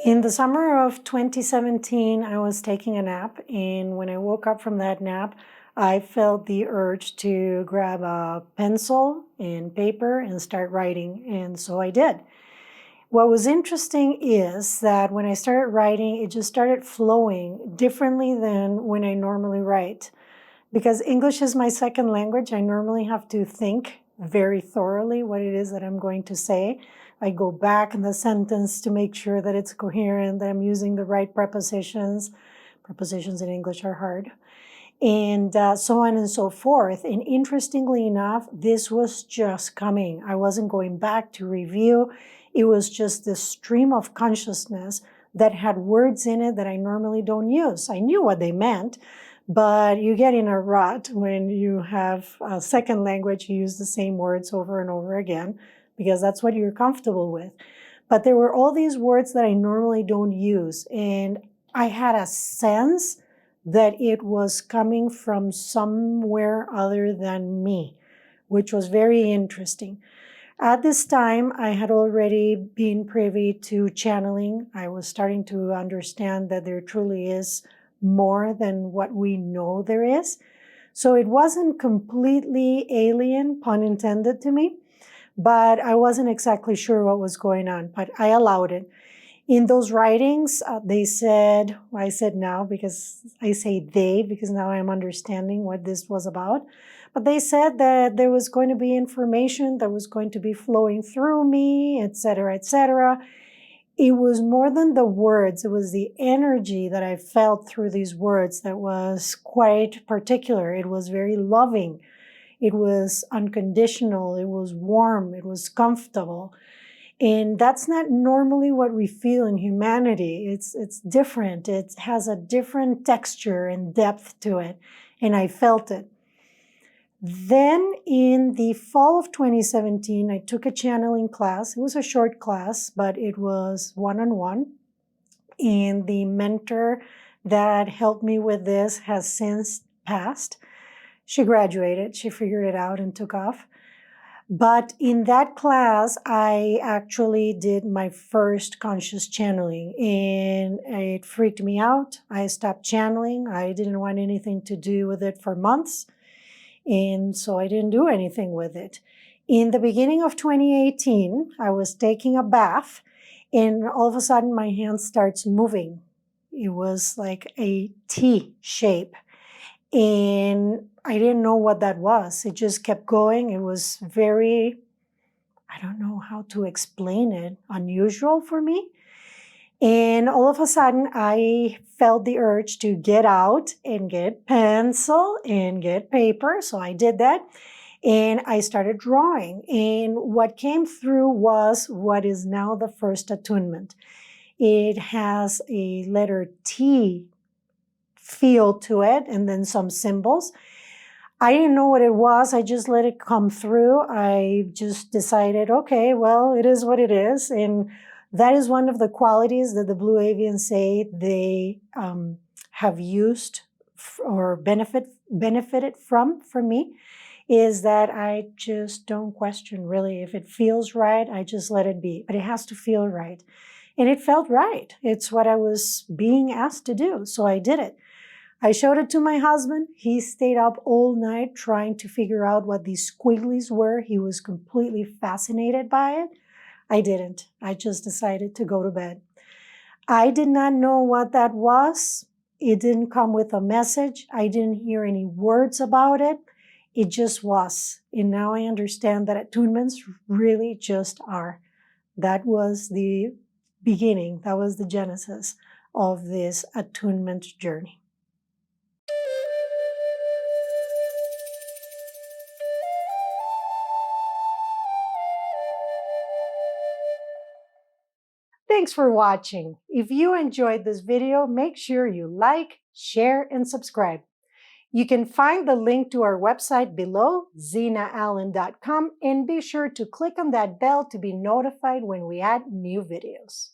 In the summer of 2017, I was taking a nap, and when I woke up from that nap, I felt the urge to grab a pencil and paper and start writing, and so I did. What was interesting is that when I started writing, it just started flowing differently than when I normally write. Because English is my second language, I normally have to think very thoroughly what it is that I'm going to say. I go back in the sentence to make sure that it's coherent, that I'm using the right prepositions. Prepositions in English are hard. And so on and so forth. And interestingly enough, this was just coming. I wasn't going back to review. It was just this stream of consciousness that had words in it that I normally don't use. I knew what they meant, but you get in a rut when you have a second language, you use the same words over and over again, because that's what you're comfortable with. But there were all these words that I normally don't use, and I had a sense that it was coming from somewhere other than me, which was very interesting. At this time, I had already been privy to channeling. I was starting to understand that there truly is more than what we know there is. So it wasn't completely alien, pun intended, to me, but I wasn't exactly sure what was going on, but I allowed it. In those writings, they said, well, I said now because I say they, because now I'm understanding what this was about. But they said that there was going to be information that was going to be flowing through me, etc., etc. It was more than the words, it was the energy that I felt through these words that was quite particular. It was very loving. It was unconditional. It was warm. It was comfortable. And that's not normally what we feel in humanity. It's different. It has a different texture and depth to it. And I felt it. Then in the fall of 2017, I took a channeling class. It was a short class, but it was one-on-one. And the mentor that helped me with this has since passed. She graduated, she figured it out and took off. But in that class, I actually did my first conscious channeling, and it freaked me out. I stopped channeling. I didn't want anything to do with it for months, and so I didn't do anything with it. In the beginning of 2018, I was taking a bath, and all of a sudden my hand starts moving. It was like a T shape. And I didn't know what that was. It just kept going. It was very, I don't know how to explain it, unusual for me. And all of a sudden, I felt the urge to get out and get pencil and get paper. So I did that. And I started drawing. And what came through was what is now the first attunement. It has a letter T feel to it, and then some symbols. I didn't know what it was. I just let it come through. I just decided, okay, well, it is what it is. And that is one of the qualities that the Blue Avians say they have used or benefited from me, is that I just don't question really. If it feels right, I just let it be. But it has to feel right. And it felt right. It's what I was being asked to do. So I did it. I showed it to my husband. He stayed up all night trying to figure out what these squigglies were. He was completely fascinated by it. I didn't. I just decided to go to bed. I did not know what that was. It didn't come with a message. I didn't hear any words about it. It just was. And now I understand that attunements really just are. That was the beginning. That was the genesis of this attunement journey. Thanks for watching. If you enjoyed this video, make sure you like, share, and subscribe. You can find the link to our website below, zinaallen.com, and be sure to click on that bell to be notified when we add new videos.